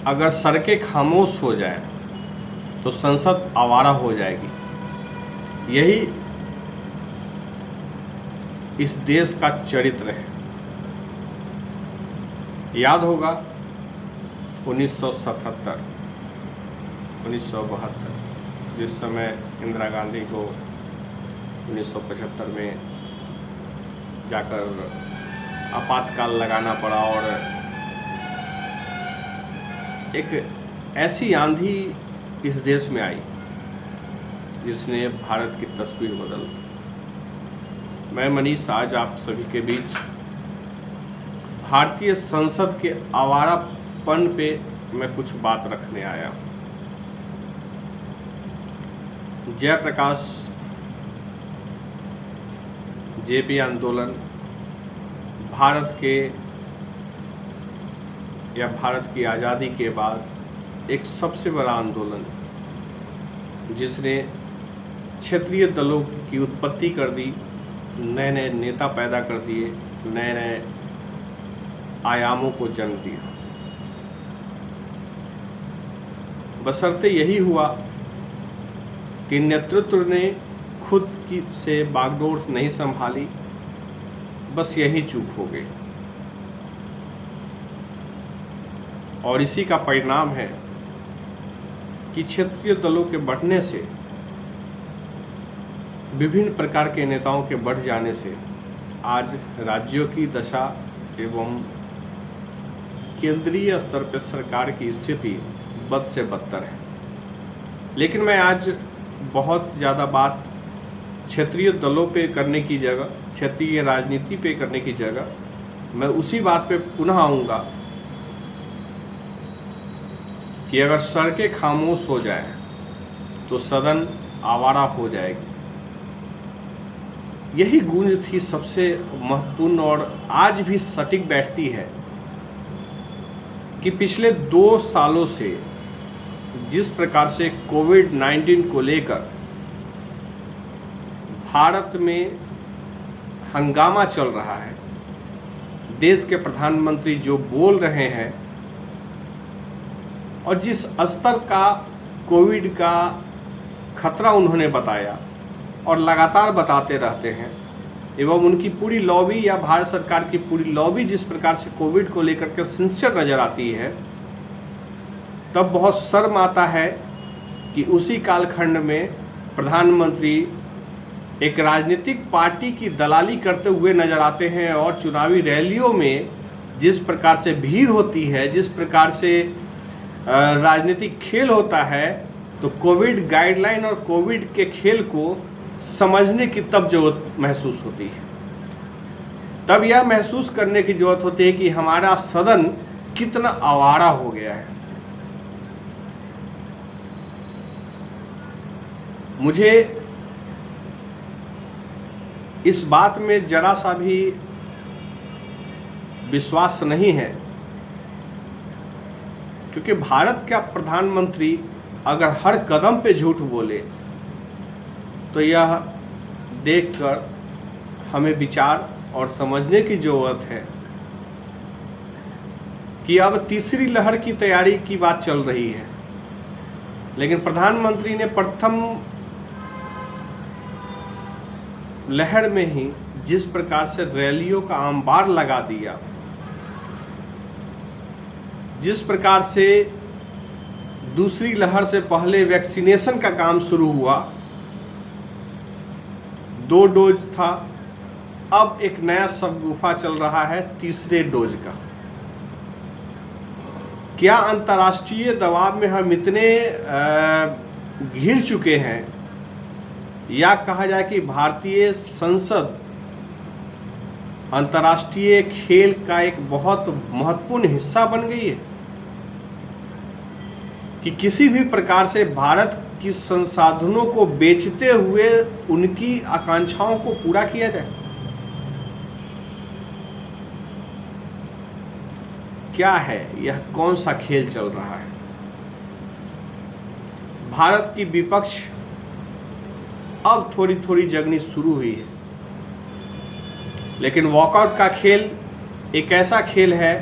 अगर सड़कें खामोश हो जाए तो संसद आवारा हो जाएगी। यही इस देश का चरित्र है। याद होगा 1977, 1972 जिस समय इंदिरा गांधी को 1975 में जाकर आपातकाल लगाना पड़ा और एक ऐसी आंधी इस देश में आई जिसने भारत की तस्वीर बदल दी। मैं मनीष आज आप सभी के बीच भारतीय संसद के आवारापन पे मैं कुछ बात रखने आया हूँ। जयप्रकाश जेपी आंदोलन भारत की आज़ादी के बाद एक सबसे बड़ा आंदोलन जिसने क्षेत्रीय दलों की उत्पत्ति कर दी, नए नए नेता पैदा कर दिए, नए नए आयामों को जन्म दिया। बशर्ते यही हुआ कि नेतृत्व ने खुद की से बागडोर नहीं संभाली, बस यही चूक हो गई। और इसी का परिणाम है कि क्षेत्रीय दलों के बढ़ने से, विभिन्न प्रकार के नेताओं के बढ़ जाने से आज राज्यों की दशा एवं केंद्रीय स्तर पर सरकार की स्थिति बद से बदतर है। लेकिन मैं आज बहुत ज़्यादा बात क्षेत्रीय दलों पे करने की जगह, क्षेत्रीय राजनीति पे करने की जगह मैं उसी बात पे पुनः आऊँगा कि अगर सड़कें खामोश हो जाए तो सदन आवारा हो जाएगी। यही गूंज थी सबसे महत्वपूर्ण और आज भी सटीक बैठती है कि पिछले 2 सालों से जिस प्रकार से कोविड-19 को लेकर भारत में हंगामा चल रहा है, देश के प्रधानमंत्री जो बोल रहे हैं और जिस स्तर का कोविड का खतरा उन्होंने बताया और लगातार बताते रहते हैं, एवं उनकी पूरी लॉबी या भारत सरकार की पूरी लॉबी जिस प्रकार से कोविड को लेकर के सिंसियर नज़र आती है, तब बहुत शर्म आता है कि उसी कालखंड में प्रधानमंत्री एक राजनीतिक पार्टी की दलाली करते हुए नजर आते हैं और चुनावी रैलियों में जिस प्रकार से भीड़ होती है, जिस प्रकार से राजनीतिक खेल होता है, तो कोविड गाइडलाइन और कोविड के खेल को समझने की तब जरूरत महसूस होती है। तब यह महसूस करने की जरूरत होती है कि हमारा सदन कितना आवारा हो गया है। मुझे इस बात में जरा सा भी विश्वास नहीं है, क्योंकि भारत का प्रधानमंत्री अगर हर कदम पे झूठ बोले तो यह देखकर हमें विचार और समझने की जरूरत है कि अब तीसरी लहर की तैयारी की बात चल रही है। लेकिन प्रधानमंत्री ने प्रथम लहर में ही जिस प्रकार से रैलियों का अंबार लगा दिया, जिस प्रकार से दूसरी लहर से पहले वैक्सीनेशन का काम शुरू हुआ, 2 डोज था, अब एक नया शगुफा चल रहा है तीसरे डोज का। क्या अंतर्राष्ट्रीय दबाव में हम इतने घिर चुके हैं, या कहा जाए कि भारतीय संसद अंतर्राष्ट्रीय खेल का एक बहुत महत्वपूर्ण हिस्सा बन गई है कि किसी भी प्रकार से भारत की संसाधनों को बेचते हुए उनकी आकांक्षाओं को पूरा किया जाए। क्या है यह, कौन सा खेल चल रहा है? भारत की विपक्ष अब थोड़ी थोड़ी जगनी शुरू हुई है, लेकिन वॉकआउट का खेल एक ऐसा खेल है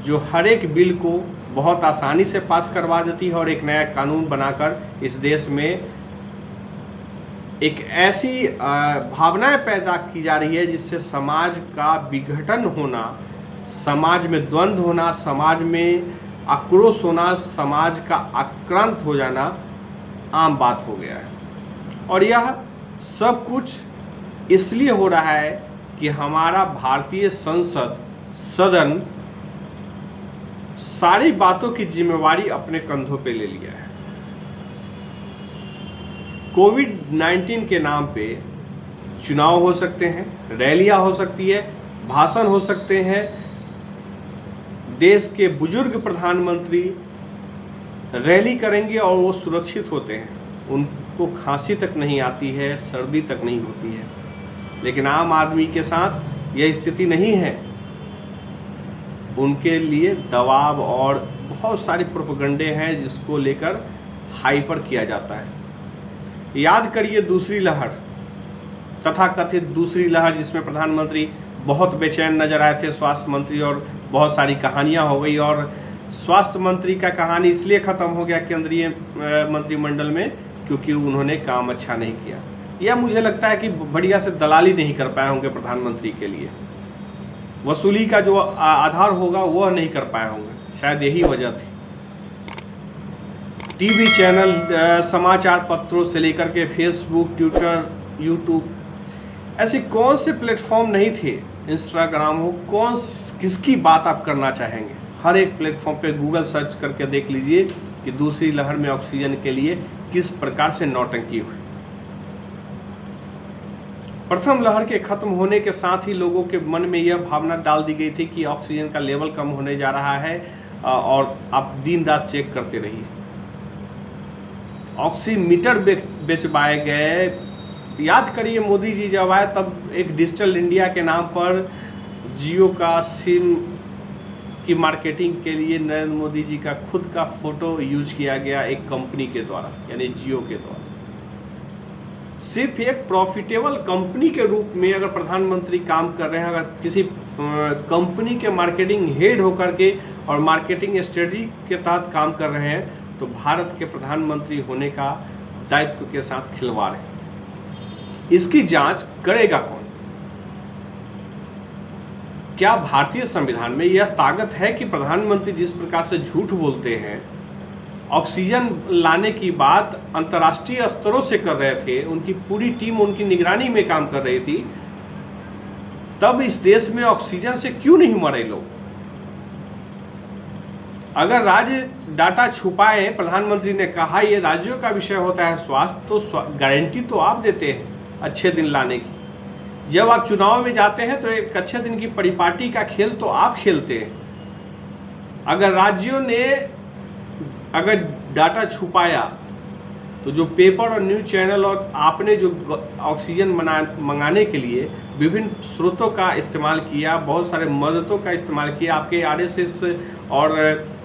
जो हर एक बिल को बहुत आसानी से पास करवा देती है और एक नया कानून बनाकर इस देश में एक ऐसी भावनाएं पैदा की जा रही है जिससे समाज का विघटन होना, समाज में द्वंद्व होना, समाज में आक्रोश होना, समाज का आक्रांत हो जाना आम बात हो गया है। और यह सब कुछ इसलिए हो रहा है कि हमारा भारतीय संसद सदन सारी बातों की जिम्मेवारी अपने कंधों पे ले लिया है। कोविड-19 के नाम पे चुनाव हो सकते हैं, रैलियां हो सकती है, भाषण हो सकते हैं, देश के बुजुर्ग प्रधानमंत्री रैली करेंगे और वो सुरक्षित होते हैं, उनको खांसी तक नहीं आती है, सर्दी तक नहीं होती है। लेकिन आम आदमी के साथ यह स्थिति नहीं है। उनके लिए दबाव और बहुत सारे प्रोपेगेंडे हैं जिसको लेकर हाइपर किया जाता है। याद करिए दूसरी लहर, तथाकथित दूसरी लहर, जिसमें प्रधानमंत्री बहुत बेचैन नजर आए थे, स्वास्थ्य मंत्री, और बहुत सारी कहानियां हो गई। और स्वास्थ्य मंत्री का कहानी इसलिए ख़त्म हो गया केंद्रीय मंत्रिमंडल में क्योंकि उन्होंने काम अच्छा नहीं किया। यह मुझे लगता है कि बढ़िया से दलाली नहीं कर पाए होंगे प्रधानमंत्री के लिए, वसूली का जो आधार होगा वह नहीं कर पाए होंगे, शायद यही वजह थी। टीवी चैनल, समाचार पत्रों से लेकर के फेसबुक, ट्विटर, यूट्यूब, ऐसे कौन से प्लेटफॉर्म नहीं थे, इंस्टाग्राम हो, किसकी बात आप करना चाहेंगे। हर एक प्लेटफॉर्म पे गूगल सर्च करके देख लीजिए कि दूसरी लहर में ऑक्सीजन के लिए किस प्रकार से नौटंकी हुई। प्रथम लहर के खत्म होने के साथ ही लोगों के मन में यह भावना डाल दी गई थी कि ऑक्सीजन का लेवल कम होने जा रहा है और आप दिन रात चेक करते रहिए। ऑक्सीमीटर बेचवाए गए। याद करिए मोदी जी जब आए तब एक डिजिटल इंडिया के नाम पर जियो का सिम की मार्केटिंग के लिए नरेंद्र मोदी जी का खुद का फोटो यूज किया गया एक कंपनी के द्वारा, यानी जियो के द्वारा। सिर्फ एक प्रॉफिटेबल कंपनी के रूप में अगर प्रधानमंत्री काम कर रहे हैं, अगर किसी कंपनी के मार्केटिंग हेड होकर के और मार्केटिंग स्ट्रेटजी के तहत काम कर रहे हैं, तो भारत के प्रधानमंत्री होने का दायित्व के साथ खिलवाड़ है। इसकी जांच करेगा कौन? क्या भारतीय संविधान में यह ताकत है कि प्रधानमंत्री जिस प्रकार से झूठ बोलते हैं, ऑक्सीजन लाने की बात अंतर्राष्ट्रीय स्तरों से कर रहे थे, उनकी पूरी टीम उनकी निगरानी में काम कर रही थी, तब इस देश में ऑक्सीजन से क्यों नहीं मरे लोग? अगर राज्य डाटा छुपाए, प्रधानमंत्री ने कहा ये राज्यों का विषय होता है स्वास्थ्य, तो गारंटी तो आप देते हैं अच्छे दिन लाने की। जब आप चुनाव में जाते हैं तो एक अच्छे दिन की परिपाटी का खेल तो आप खेलते हैं। अगर राज्यों ने अगर डाटा छुपाया तो जो पेपर और न्यूज़ चैनल और आपने जो ऑक्सीजन मंगाने के लिए विभिन्न स्रोतों का इस्तेमाल किया, बहुत सारे मददों का इस्तेमाल किया, आपके आरएसएस और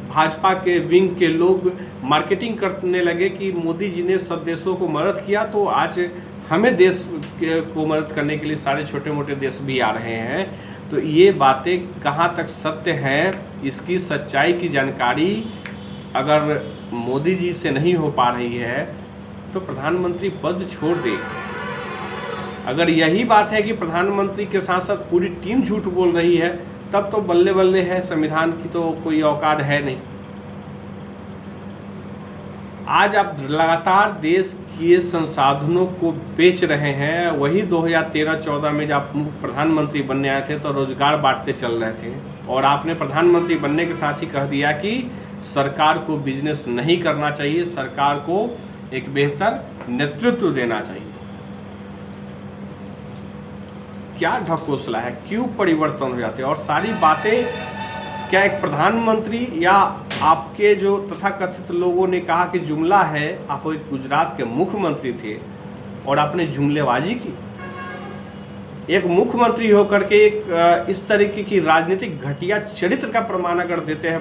भाजपा के विंग के लोग मार्केटिंग करने लगे कि मोदी जी ने सब देशों को मदद किया, तो आज हमें देश को मदद करने के लिए सारे छोटे मोटे देश भी आ रहे हैं। तो ये बातें कहाँ तक सत्य हैं, इसकी सच्चाई की जानकारी अगर मोदी जी से नहीं हो पा रही है तो प्रधानमंत्री पद छोड़ दे। अगर यही बात है कि प्रधानमंत्री के साथ साथ पूरी टीम झूठ बोल रही है, तब तो बल्ले बल्ले है, संविधान की तो कोई औकात है नहीं। आज आप लगातार देश के संसाधनों को बेच रहे हैं। वही 2013-14 में जब आप प्रधानमंत्री बनने आए थे तो रोजगार बांटते चल रहे थे, और आपने प्रधानमंत्री बनने के साथ ही कह दिया कि सरकार को बिजनेस नहीं करना चाहिए, सरकार को एक बेहतर नेतृत्व देना चाहिए। क्या ढकोसला है, क्यों परिवर्तन हो जाते हैं? और सारी बातें क्या एक प्रधानमंत्री या आपके जो तथाकथित लोगों ने कहा कि जुमला है, आप एक गुजरात के मुख्यमंत्री थे और आपने जुमलेबाजी की। एक मुख्यमंत्री होकर के एक इस तरीके की राजनीतिक घटिया चरित्र का प्रमाण अगर देते हैं,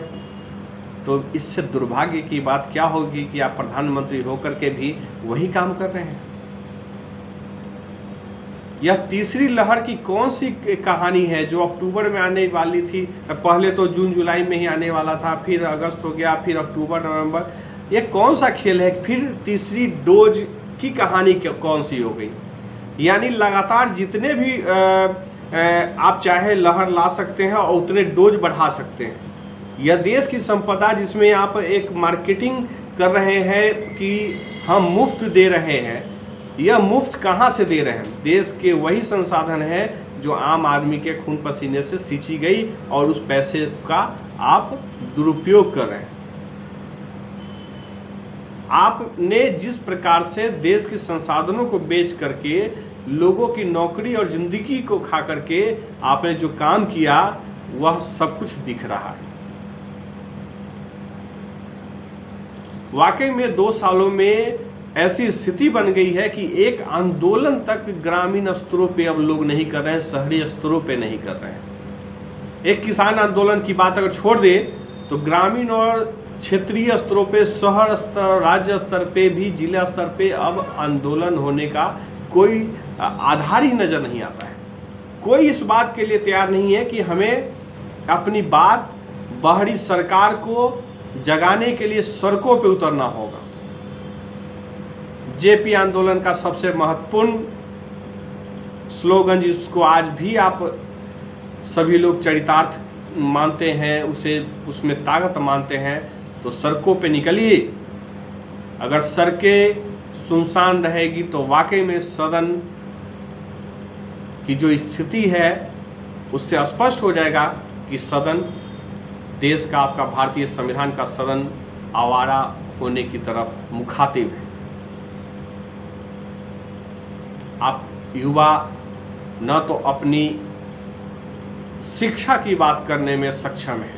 तो इससे दुर्भाग्य की बात क्या होगी कि आप प्रधानमंत्री होकर के भी वही काम कर रहे हैं। यह तीसरी लहर की कौन सी कहानी है जो अक्टूबर में आने वाली थी? पहले तो जून जुलाई में ही आने वाला था, फिर अगस्त हो गया, फिर अक्टूबर नवंबर। ये कौन सा खेल है? फिर तीसरी डोज की कहानी कौन सी हो गई? यानी लगातार जितने भी आप चाहे लहर ला सकते हैं और उतने डोज बढ़ा सकते हैं। यह देश की संपदा जिसमें आप एक मार्केटिंग कर रहे हैं कि हम मुफ्त दे रहे हैं, यह मुफ्त कहाँ से दे रहे हैं? देश के वही संसाधन है जो आम आदमी के खून पसीने से सींची गई और उस पैसे का आप दुरुपयोग कर रहे हैं। आपने जिस प्रकार से देश के संसाधनों को बेच करके लोगों की नौकरी और जिंदगी को खा करके आपने जो काम किया वह सब कुछ दिख रहा है। वाकई में 2 सालों में ऐसी स्थिति बन गई है कि एक आंदोलन तक ग्रामीण स्तरों पे अब लोग नहीं कर रहे हैं, शहरी स्तरों पे नहीं कर रहे हैं। एक किसान आंदोलन की बात अगर छोड़ दे तो ग्रामीण और क्षेत्रीय स्तरों पे, शहर स्तर, राज्य स्तर पे भी, जिला स्तर पे अब आंदोलन होने का कोई आधार ही नजर नहीं आता है। कोई इस बात के लिए तैयार नहीं है कि हमें अपनी बात बाहरी सरकार को जगाने के लिए सड़कों पे उतरना होगा। जेपी आंदोलन का सबसे महत्वपूर्ण स्लोगन, जिसको आज भी आप सभी लोग चरितार्थ मानते हैं, उसमें ताकत मानते हैं, तो सड़कों पे निकलिए। अगर सड़कें सुनसान रहेगी तो वाकई में सदन की जो स्थिति है उससे स्पष्ट हो जाएगा कि सदन देश का, आपका भारतीय संविधान का सदन आवारा होने की तरफ मुखातिब है। आप युवा न तो अपनी शिक्षा की बात करने में सक्षम है,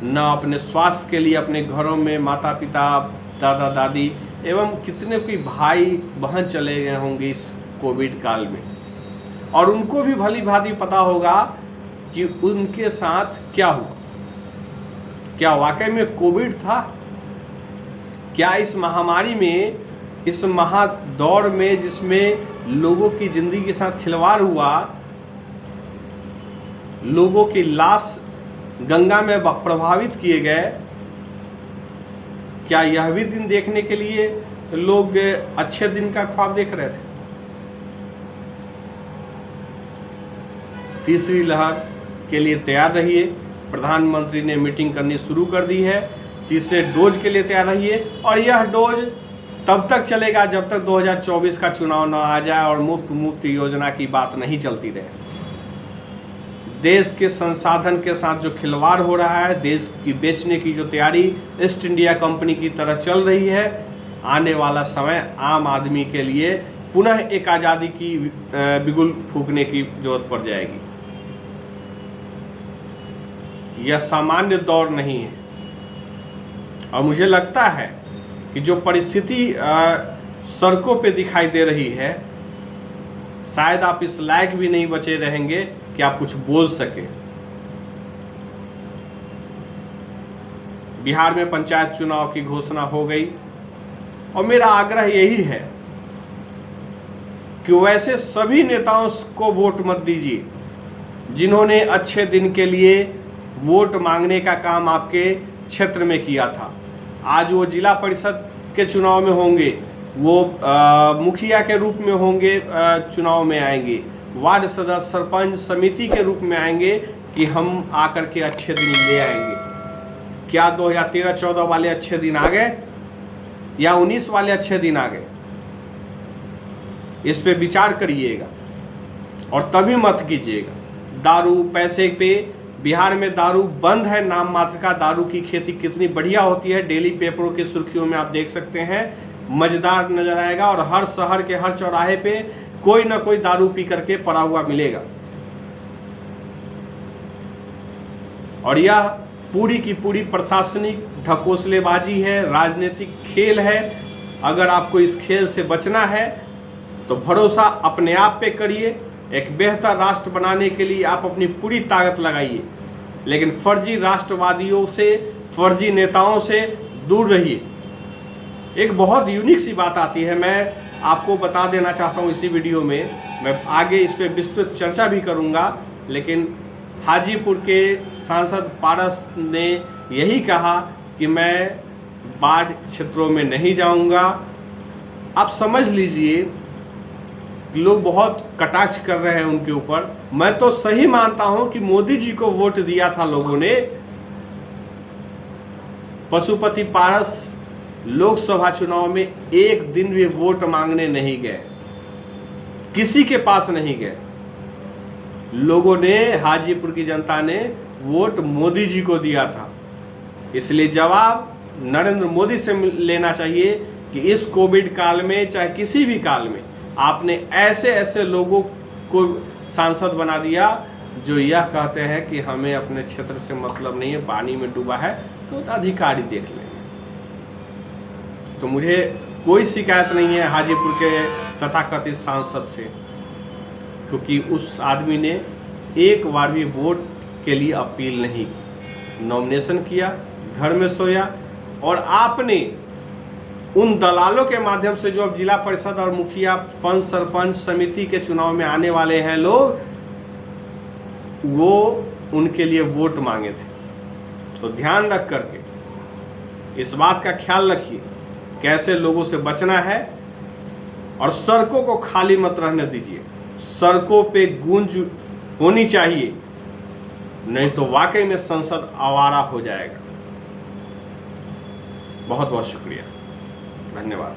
न अपने स्वास्थ्य के लिए अपने घरों में माता पिता, दादा दादी एवं कितने कोई भाई बहन चले गए होंगे इस कोविड काल में, और उनको भी भली भांति पता होगा कि उनके साथ क्या हुआ। क्या वाकई में कोविड था? क्या इस महामारी में, इस महादौर में जिसमें लोगों की जिंदगी के साथ खिलवाड़ हुआ, लोगों की लाश गंगा में प्रभावित किए गए, क्या यह भी दिन देखने के लिए लोग अच्छे दिन का ख्वाब देख रहे थे? तीसरी लहर के लिए तैयार रहिए। प्रधानमंत्री ने मीटिंग करनी शुरू कर दी है। तीसरे डोज के लिए तैयार रहिए, और यह डोज तब तक चलेगा जब तक 2024 का चुनाव न आ जाए और मुफ्त योजना की बात नहीं चलती रहे। देश के संसाधन के साथ जो खिलवाड़ हो रहा है, देश की बेचने की जो तैयारी ईस्ट इंडिया कंपनी की तरह चल रही है, आने वाला समय आम आदमी के लिए पुनः एक आज़ादी की बिगुल फूंकने की जरूरत पड़ जाएगी। यह सामान्य दौर नहीं है, और मुझे लगता है कि जो परिस्थिति सड़कों पे दिखाई दे रही है, शायद आप इस लायक भी नहीं बचे रहेंगे कि आप कुछ बोल सके। बिहार में पंचायत चुनाव की घोषणा हो गई, और मेरा आग्रह यही है कि वैसे सभी नेताओं को वोट मत दीजिए जिन्होंने अच्छे दिन के लिए वोट मांगने का काम आपके क्षेत्र में किया था। आज वो जिला परिषद के चुनाव में होंगे, वो मुखिया के रूप में होंगे, चुनाव में आएंगे, वार्ड सदस्य, सरपंच, समिति के रूप में आएंगे कि हम आकर के अच्छे दिन ले आएंगे। क्या 2013-14 वाले अच्छे दिन आ गए या 19 वाले अच्छे दिन आ गए? इस पे विचार करिएगा और तभी मत कीजिएगा। दारू पैसे पे, बिहार में दारू बंद है, नाम मात्र का। दारू की खेती कितनी बढ़िया होती है, डेली पेपरों की सुर्खियों में आप देख सकते हैं, मजेदार नजर आएगा। और हर शहर के हर चौराहे पे कोई ना कोई दारू पी करके पड़ा हुआ मिलेगा। और यह पूरी की पूरी प्रशासनिक ढकोसलेबाजी है, राजनीतिक खेल है। अगर आपको इस खेल से बचना है तो भरोसा अपने आप पे करिए। एक बेहतर राष्ट्र बनाने के लिए आप अपनी पूरी ताकत लगाइए, लेकिन फर्जी राष्ट्रवादियों से, फर्जी नेताओं से दूर रहिए। एक बहुत यूनिक सी बात आती है, मैं आपको बता देना चाहता हूँ इसी वीडियो में, मैं आगे इस पर विस्तृत चर्चा भी करूँगा, लेकिन हाजीपुर के सांसद पारस ने यही कहा कि मैं बाढ़ क्षेत्रों में नहीं जाऊँगा। आप समझ लीजिए, लोग बहुत कटाक्ष कर रहे हैं उनके ऊपर। मैं तो सही मानता हूं कि मोदी जी को वोट दिया था लोगों ने। पशुपति पारस लोकसभा चुनाव में एक दिन भी वोट मांगने नहीं गए, किसी के पास नहीं गए। लोगों ने, हाजीपुर की जनता ने वोट मोदी जी को दिया था। इसलिए जवाब नरेंद्र मोदी से लेना चाहिए कि इस कोविड काल में, चाहे किसी भी काल में, आपने ऐसे ऐसे लोगों को सांसद बना दिया जो यह कहते हैं कि हमें अपने क्षेत्र से मतलब नहीं है, पानी में डूबा है तो अधिकारी देख लेंगे। तो मुझे कोई शिकायत नहीं है हाजीपुर के तथाकथित सांसद से, क्योंकि उस आदमी ने एक बार भी वोट के लिए अपील नहीं की। नॉमिनेशन किया, घर में सोया, और आपने उन दलालों के माध्यम से जो अब जिला परिषद और मुखिया, पंच, सरपंच समिति के चुनाव में आने वाले हैं लोग, वो उनके लिए वोट मांगे थे। तो ध्यान रख करके इस बात का ख्याल रखिए कैसे लोगों से बचना है, और सड़कों को खाली मत रहने दीजिए। सड़कों पे गूंज होनी चाहिए, नहीं तो वाकई में संसद आवारा हो जाएगा। बहुत बहुत शुक्रिया, धन्यवाद।